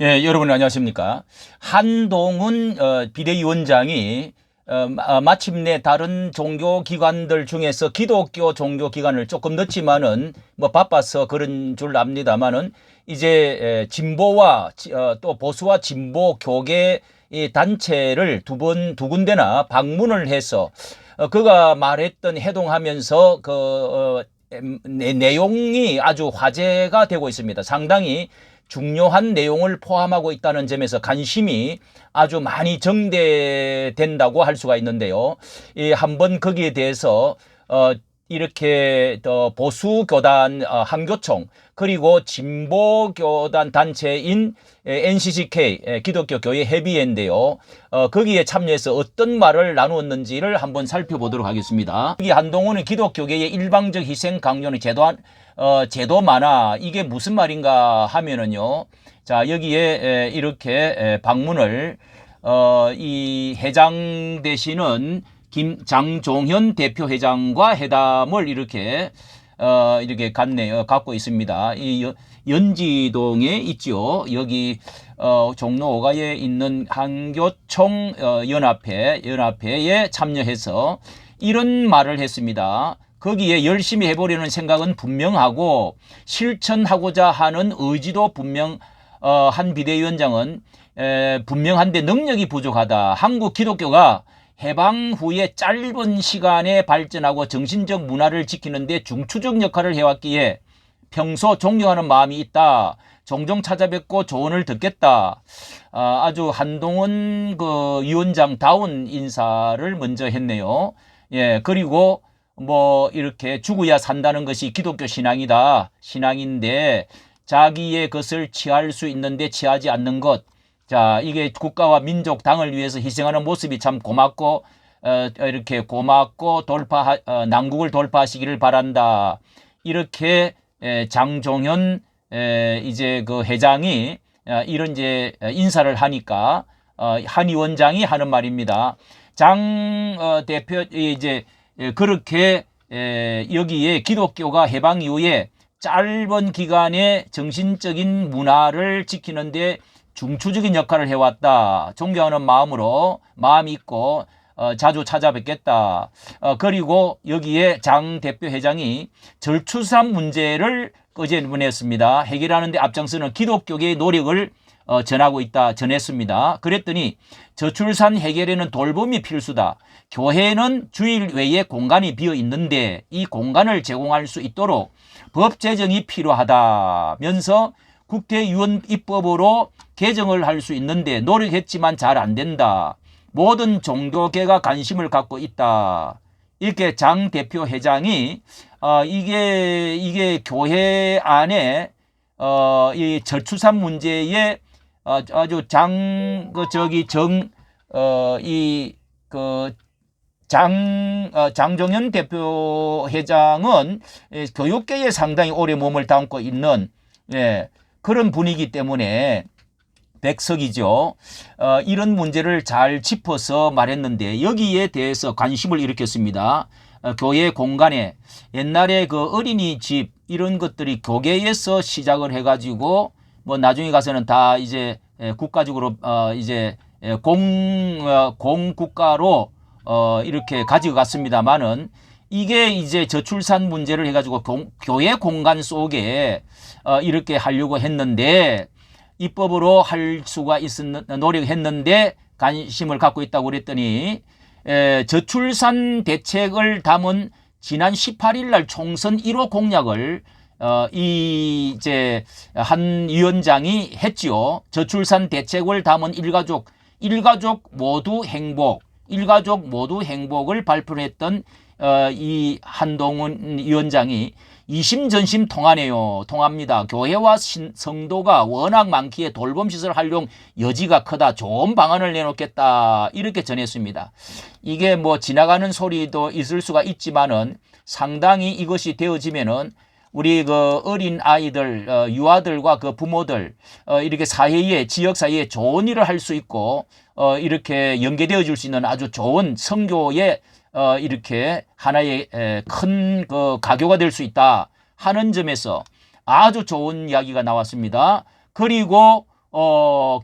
예, 여러분 안녕하십니까? 한동훈 비대위원장이 마침내 다른 종교기관들 중에서 기독교 종교기관을 조금 늦지만은 뭐 바빠서 그런 줄 압니다만은 이제 진보와 또 보수와 진보 교계 이 단체를 두 군데나 방문을 해서 그가 말했던 해동하면서 내용이 아주 화제가 되고 있습니다. 상당히 중요한 내용을 포함하고 있다는 점에서 관심이 아주 많이 정대된다고 할 수가 있는데요. 한번 거기에 대해서 이렇게 보수 교단 한교총 그리고 진보 교단 단체인 NCCK 기독교 교회 협의회인데요. 거기에 참여해서 어떤 말을 나누었는지를 한번 살펴보도록 하겠습니다. 여기 한동훈은 기독교계의 일방적 희생 강요는 제도 만화, 이게 무슨 말인가 하면은요. 자, 여기에 이렇게 방문을 이 회장 되시는 장종현 대표 회장과 회담을 이렇게 갔네요. 갖고 있습니다. 이 연지동에 있죠. 여기 종로 5가에 있는 한교총 연합회에 참여해서 이런 말을 했습니다. 거기에 열심히 해보려는 생각은 분명하고 실천하고자 하는 의지도 분명한 비대위원장은 분명한데 능력이 부족하다. 한국 기독교가 해방 후에 짧은 시간에 발전하고 정신적 문화를 지키는 데 중추적 역할을 해왔기에 평소 존경하는 마음이 있다. 종종 찾아뵙고 조언을 듣겠다. 아주 한동훈 위원장다운 인사를 먼저 했네요. 예, 그리고 뭐 이렇게 죽어야 산다는 것이 기독교 신앙인데 자기의 것을 취할 수 있는데 취하지 않는 것. 자, 이게 국가와 민족, 당을 위해서 희생하는 모습이 참 고맙고 이렇게 고맙고 난국을 돌파하시기를 바란다. 이렇게 장종현 이제 그 회장이 이런 이제 인사를 하니까 한 위원장이 하는 말입니다. 장 대표 이제 그렇게 여기에 기독교가 해방 이후에 짧은 기간에 정신적인 문화를 지키는데 중추적인 역할을 해왔다. 존경하는 마음이 있고 자주 찾아뵙겠다. 그리고 여기에 장 대표 회장이 저출산 문제를 꺼내냈습니다. 해결하는 데 앞장서는 기독교계의 노력을 전했습니다. 그랬더니 저출산 해결에는 돌봄이 필수다. 교회는 주일 외에 공간이 비어 있는데 이 공간을 제공할 수 있도록 법 제정이 필요하다면서 국회의원 입법으로 개정을 할 수 있는데 노력했지만 잘 안 된다. 모든 종교계가 관심을 갖고 있다. 이렇게 장 대표 회장이 이게 교회 안에 이 저출산 문제에 아주 장종현 대표 회장은 교육계에 상당히 오래 몸을 담고 있는 그런 분이기 때문에 백석이죠. 이런 문제를 잘 짚어서 말했는데 여기에 대해서 관심을 일으켰습니다. 교회 공간에 옛날에 그 어린이집 이런 것들이 교계에서 시작을 해가지고 뭐 나중에 가서는 다 이제 국가적으로 이제 공국가로 이렇게 가져갔습니다만은 이게 이제 저출산 문제를 해가지고 교회 공간 속에 이렇게 하려고 했는데 입법으로 할 수가 노력했는데 관심을 갖고 있다고 그랬더니 저출산 대책을 담은 지난 18일 날 총선 1호 공약을 이제 한 위원장이 했지요. 저출산 대책을 담은 일가족 모두 행복을 발표했던 이 한동훈 위원장이 이심전심 통합니다. 교회와 성도가 워낙 많기에 돌봄시설 활용 여지가 크다. 좋은 방안을 내놓겠다. 이렇게 전했습니다. 이게 뭐 지나가는 소리도 있을 수가 있지만은 상당히 이것이 되어지면은 우리 그 어린 아이들, 유아들과 그 부모들, 이렇게 지역 사회에 좋은 일을 할 수 있고, 이렇게 연계되어 줄 수 있는 아주 좋은 선교의 이렇게 하나의 큰 그 가교가 될 수 있다 하는 점에서 아주 좋은 이야기가 나왔습니다. 그리고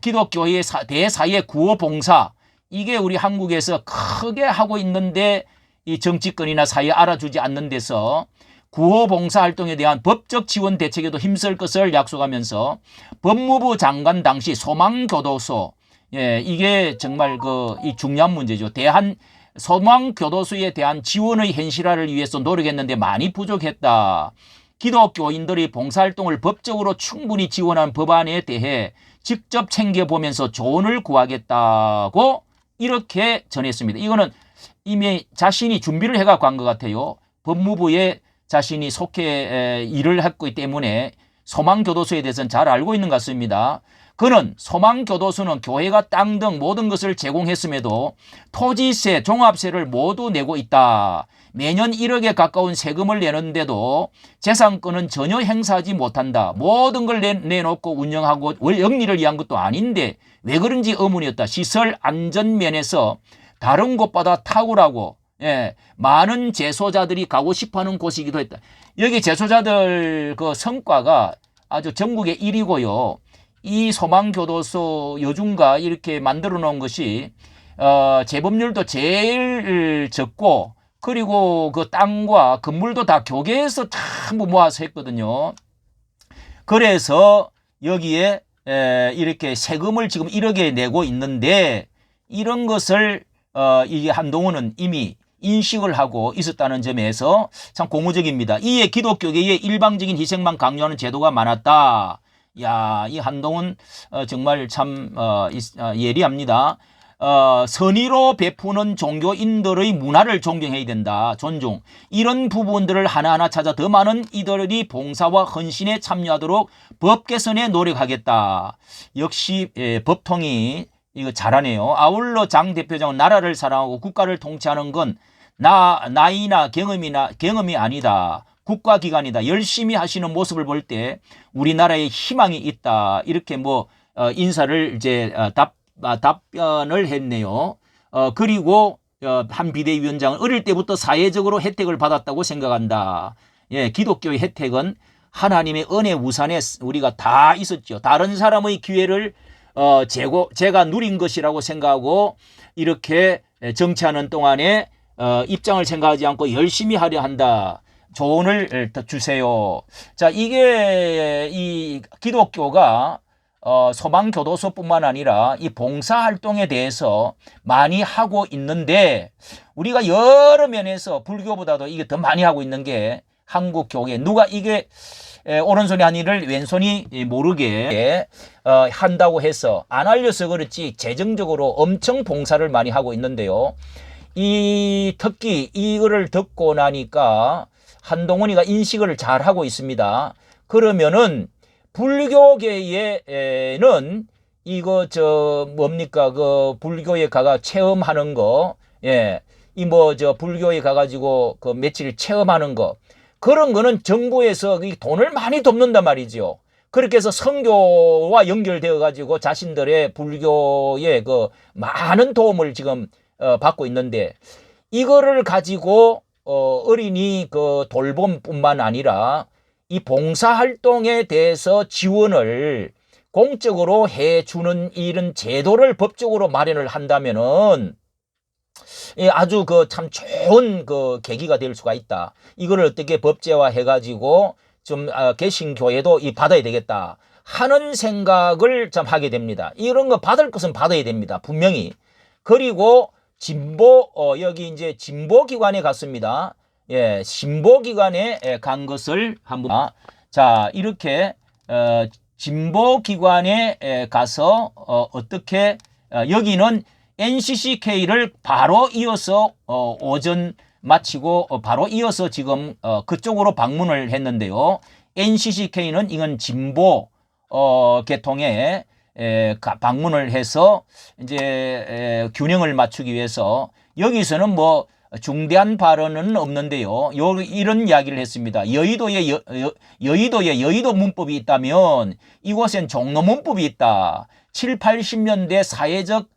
기독교의 대사의 구호봉사, 이게 우리 한국에서 크게 하고 있는데 이 정치권이나 사회 알아주지 않는 데서 구호봉사 활동에 대한 법적 지원 대책에도 힘쓸 것을 약속하면서 법무부 장관 당시 소망교도소, 이게 정말 이 중요한 문제죠. 대한 소망교도소에 대한 지원의 현실화를 위해서 노력했는데 많이 부족했다. 기독교인들이 봉사활동을 법적으로 충분히 지원한 법안에 대해 직접 챙겨보면서 조언을 구하겠다고 이렇게 전했습니다. 이거는 이미 자신이 준비를 해갖고 한 것 같아요. 법무부에 자신이 속해 일을 했기 때문에 소망교도소에 대해서는 잘 알고 있는 것 같습니다. 그는 소망교도소는 교회가 땅 등 모든 것을 제공했음에도 토지세, 종합세를 모두 내고 있다. 매년 1억에 가까운 세금을 내는데도 재산권은 전혀 행사하지 못한다. 모든 걸 내놓고 운영하고 영리를 위한 것도 아닌데 왜 그런지 의문이었다. 시설 안전 면에서 다른 곳보다 탁월하고 많은 재소자들이 가고 싶어하는 곳이기도 했다. 여기 재소자들 그 성과가 아주 전국에 1위고요. 이 소망교도소 요즘과 이렇게 만들어 놓은 것이 재범률도 제일 적고, 그리고 그 땅과 건물도 다 교계에서 전부 모아서 했거든요. 그래서 여기에 이렇게 세금을 지금 1억에 내고 있는데 이런 것을 이 한동훈은 이미 인식을 하고 있었다는 점에서 참 고무적입니다. 이에 기독교계의 일방적인 희생만 강요하는 제도가 많았다. 야, 이 한동훈 정말 참 예리합니다. 선의로 베푸는 종교인들의 문화를 존경해야 된다. 존중. 이런 부분들을 하나하나 찾아 더 많은 이들이 봉사와 헌신에 참여하도록 법 개선에 노력하겠다. 역시 법통이 이거 잘하네요. 아울러 장 대표장은 나라를 사랑하고 국가를 통치하는 건 나이나 경험이 아니다. 국가기관이다. 열심히 하시는 모습을 볼 때 우리나라에 희망이 있다. 이렇게 인사를 이제 답변을 했네요. 그리고 한 비대위원장은 어릴 때부터 사회적으로 혜택을 받았다고 생각한다. 기독교의 혜택은 하나님의 은혜 우산에 우리가 다 있었죠. 다른 사람의 기회를 제가 누린 것이라고 생각하고 이렇게 정치하는 동안에 입장을 생각하지 않고 열심히 하려 한다. 조언을 주세요. 자, 이게 이 기독교가 소망교도소뿐만 아니라 이 봉사활동에 대해서 많이 하고 있는데 우리가 여러 면에서 불교보다도 이게 더 많이 하고 있는 게 한국 교계. 누가 이게 오른손이 아니를 왼손이 모르게 한다고 해서 안 알려서 그렇지 재정적으로 엄청 봉사를 많이 하고 있는데요. 특히 이거를 듣고 나니까 한동훈이가 인식을 잘 하고 있습니다. 그러면은 불교계에는 이거 뭡니까 그 불교에 가가 체험하는 거, 불교에 가가지고 그 며칠 체험하는 거, 그런 거는 정부에서 돈을 많이 돕는단 말이죠. 그렇게 해서 선교와 연결되어 가지고 자신들의 불교에 그 많은 도움을 지금 받고 있는데 이거를 가지고 어린이 그 돌봄뿐만 아니라 이 봉사활동에 대해서 지원을 공적으로 해주는 이런 제도를 법적으로 마련을 한다면은 아주 참 좋은 계기가 될 수가 있다. 이거를 어떻게 법제화 해가지고 좀 개신교회도 받아야 되겠다 하는 생각을 좀 하게 됩니다. 이런 거 받을 것은 받아야 됩니다. 분명히. 그리고 여기 이제 진보기관에 갔습니다. 진보기관에 간 것을 한번, 이렇게, 진보기관에 가서, 어떻게, 여기는 NCCK를 바로 이어서, 오전 마치고, 바로 이어서 지금, 그쪽으로 방문을 했는데요. NCCK는 이건 진보, 계통에, 방문을 해서 이제 균형을 맞추기 위해서 여기서는 중대한 발언은 없는데요. 이런 이야기를 했습니다. 여의도에 여의도 문법이 있다면 이곳엔 종로 문법이 있다. 7, 80년대 사회적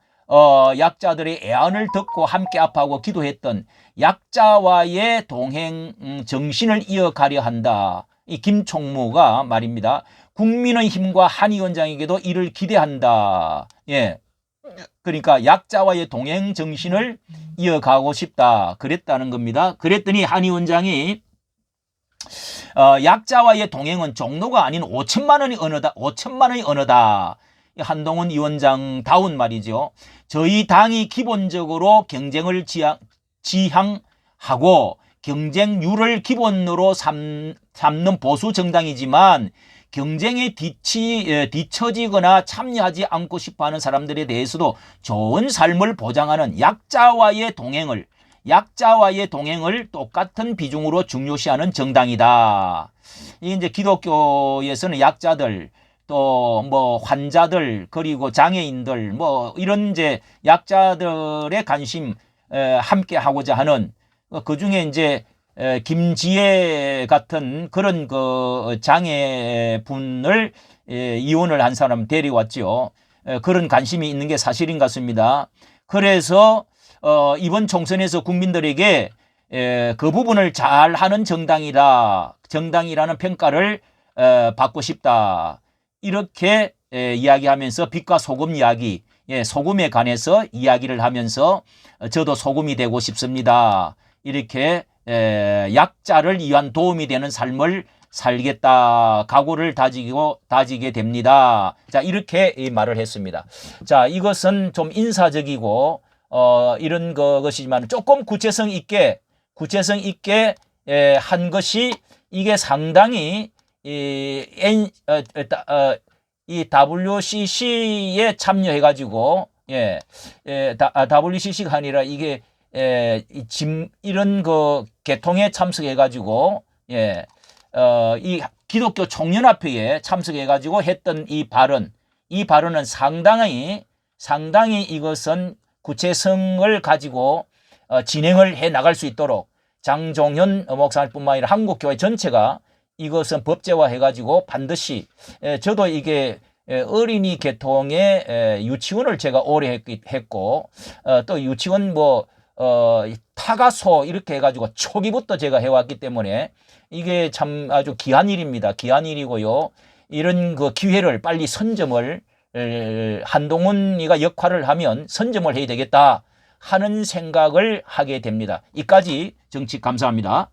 약자들의 애안을 듣고 함께 아파하고 기도했던 약자와의 동행 정신을 이어가려 한다. 이 김총무가 말입니다. 국민의힘과 한위원장에게도 이를 기대한다. 예. 그러니까 약자와의 동행 정신을 이어가고 싶다. 그랬다는 겁니다. 그랬더니 한위원장이 약자와의 동행은 종로가 아닌 5천만 원이 언어다. 5천만 원이 언어다. 한동훈 위원장다운 말이죠. 저희 당이 기본적으로 경쟁을 지향하고 경쟁률을 기본으로 삼는 보수 정당이지만 경쟁에 뒤처지거나 참여하지 않고 싶어하는 사람들에 대해서도 좋은 삶을 보장하는 약자와의 동행을 똑같은 비중으로 중요시하는 정당이다. 이게 이제 기독교에서는 약자들, 또 뭐 환자들, 그리고 장애인들, 뭐 이런 이제 약자들의 관심 함께 하고자 하는, 그 중에 이제 김지혜 같은 그런 그 장애분을 이혼을 한 사람 데려왔죠. 그런 관심이 있는 게 사실인 것 같습니다. 그래서 이번 총선에서 국민들에게 그 부분을 잘하는 정당이라는 평가를 받고 싶다. 이렇게 이야기하면서 빛과 소금 이야기, 소금에 관해서 이야기를 하면서 저도 소금이 되고 싶습니다. 이렇게 약자를 위한 도움이 되는 삶을 살겠다. 각오를 다지게 됩니다. 자, 이렇게 말을 했습니다. 자, 이것은 좀 인사적이고 이런 것이지만 조금 구체성 있게 한 것이 이게 상당히 이 WCC에 참여해가지고 WCC가 아니라 이게 이런 그 개통에 참석해가지고 이 기독교 총연합회에 참석해가지고 했던 이 발언은 상당히 이것은 구체성을 가지고 진행을 해 나갈 수 있도록 장종현 목사뿐만 아니라 한국교회 전체가 이것은 법제화해가지고 반드시 저도 이게 어린이 계통의 유치원을 제가 오래 했고 또 유치원 타가소 이렇게 해가지고 초기부터 제가 해왔기 때문에 이게 참 아주 귀한 일입니다. 귀한 일이고요. 이런 그 기회를 빨리 선점을 한동훈이가 역할을 하면 선점을 해야 되겠다 하는 생각을 하게 됩니다. 이까지 정치 감사합니다.